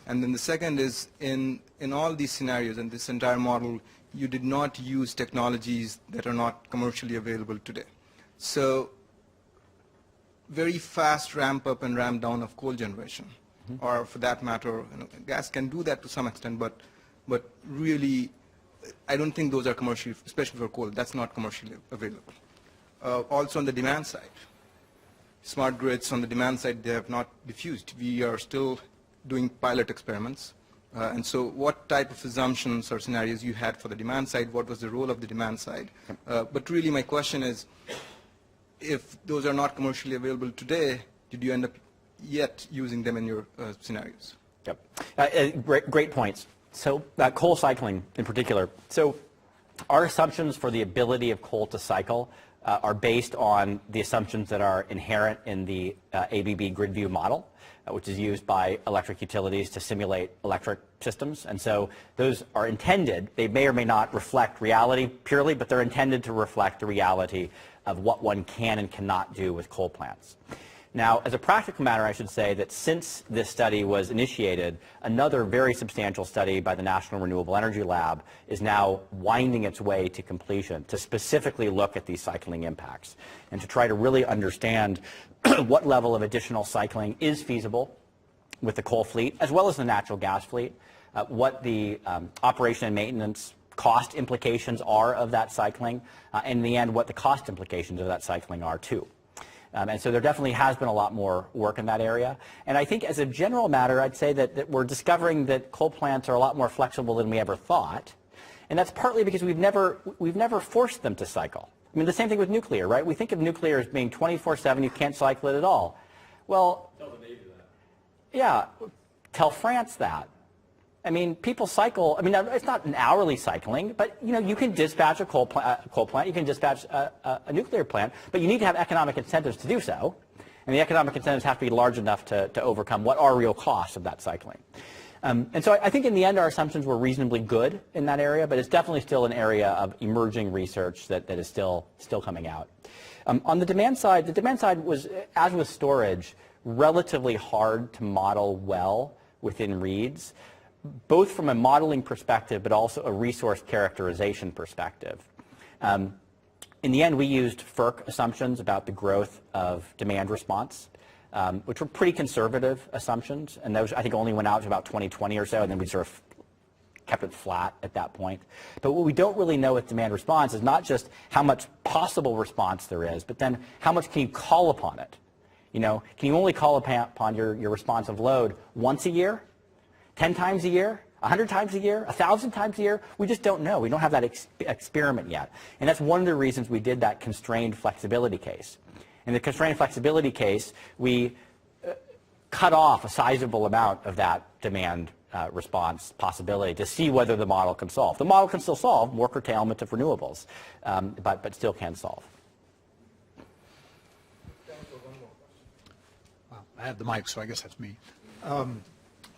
And then the second is, in all these scenarios and this entire model, you did not use technologies that are not commercially available today. So very fast ramp up and ramp down of coal generation, or for that matter, gas can do that to some extent, but really, I don't think those are commercially, especially for coal, that's not commercially available. Also on the demand side, smart grids on the demand side, they have not diffused. We are still doing pilot experiments. And so what type of assumptions or scenarios you had for the demand side, what was the role of the demand side? But really my question is, if those are not commercially available today, did you end up yet using them in your scenarios? Yep. Great points. So coal cycling in particular. So our assumptions for the ability of coal to cycle are based on the assumptions that are inherent in the ABB grid view model, which is used by electric utilities to simulate electric systems. And so those are intended, they may or may not reflect reality purely, but they're intended to reflect the reality of what one can and cannot do with coal plants. Now, as a practical matter, I should say that since this study was initiated, another very substantial study by the National Renewable Energy Lab is now winding its way to completion to specifically look at these cycling impacts and to try to really understand what level of additional cycling is feasible with the coal fleet as well as the natural gas fleet, what the operation and maintenance cost implications are of that cycling, and in the end, what the cost implications of that cycling are too. And so there definitely has been a lot more work in that area. And I think as a general matter, I'd say that we're discovering that coal plants are a lot more flexible than we ever thought. And that's partly because we've never forced them to cycle. I mean, the same thing with nuclear, right? We think of nuclear as being 24/7, you can't cycle it at all. Well, tell the Navy that. Yeah, tell France that. I mean, people cycle. I mean, it's not an hourly cycling, but you can dispatch a coal plant, you can dispatch a nuclear plant, but you need to have economic incentives to do so, and the economic incentives have to be large enough to overcome what are real costs of that cycling. And so I think in the end our assumptions were reasonably good in that area, but it's definitely still an area of emerging research that is still coming out. On the demand side was, as with storage, relatively hard to model well within reads, both from a modeling perspective, but also a resource characterization perspective. In the end, we used FERC assumptions about the growth of demand response, which were pretty conservative assumptions, and those I think only went out to about 2020 or so, and then we sort of kept it flat at that point. But what we don't really know with demand response is not just how much possible response there is, but then how much can you call upon it? Can you only call upon your responsive load once a year? 10 times a year, 100 times a year, 1,000 times a year? We just don't know. We don't have that experiment yet. And that's one of the reasons we did that constrained flexibility case. In the constrained flexibility case, we cut off a sizable amount of that demand response possibility to see whether the model can solve. The model can still solve more curtailment of renewables, but still can solve. Well, I have the mic, so I guess that's me.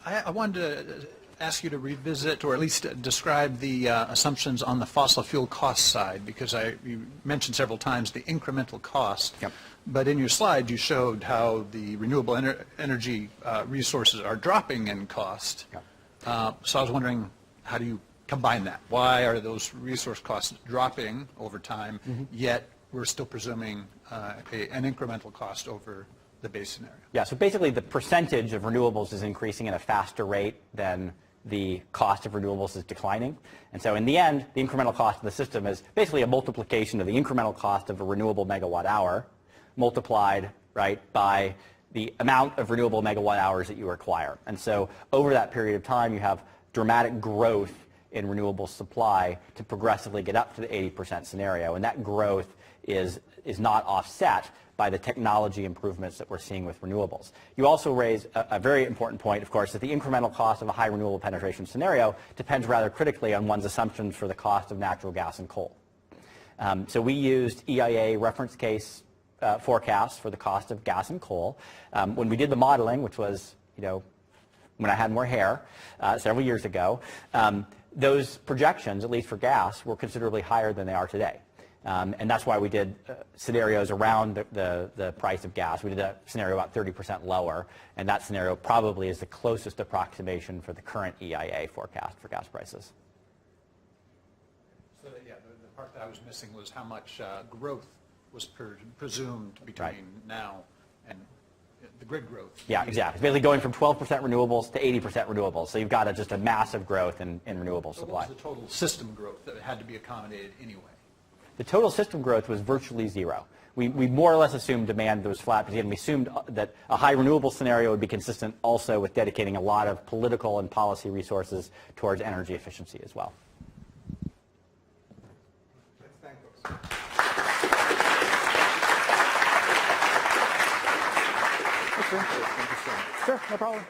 I wanted to ask you to revisit, or at least describe the assumptions on the fossil fuel cost side, because you mentioned several times the incremental cost. Yep. But in your slide, you showed how the renewable energy resources are dropping in cost. Yep. So I was wondering, how do you combine that? Why are those resource costs dropping over time, yet we're still presuming an incremental cost over the base scenario. Yeah, so basically the percentage of renewables is increasing at a faster rate than the cost of renewables is declining. And so in the end, the incremental cost of the system is basically a multiplication of the incremental cost of a renewable megawatt hour multiplied, right, by the amount of renewable megawatt hours that you require. And so over that period of time, you have dramatic growth in renewable supply to progressively get up to the 80% scenario. And that growth is not offset by the technology improvements that we're seeing with renewables. You also raise a very important point, of course, that the incremental cost of a high renewable penetration scenario depends rather critically on one's assumptions for the cost of natural gas and coal. So we used EIA reference case forecasts for the cost of gas and coal. When we did the modeling, which was, when I had more hair several years ago, those projections, at least for gas, were considerably higher than they are today. And that's why we did scenarios around the price of gas. We did a scenario about 30% lower, and that scenario probably is the closest approximation for the current EIA forecast for gas prices. So yeah, the part that I was missing was how much growth was presumed between now and the grid growth. Yeah, exactly. It's basically going from 12% renewables to 80% renewables. So you've got just a massive growth in renewable supply. What was the total system growth that had to be accommodated anyway? The total system growth was virtually zero. We more or less assumed demand was flat, because again, we assumed that a high renewable scenario would be consistent also with dedicating a lot of political and policy resources towards energy efficiency as well. Let's thank those. Sure, no problem.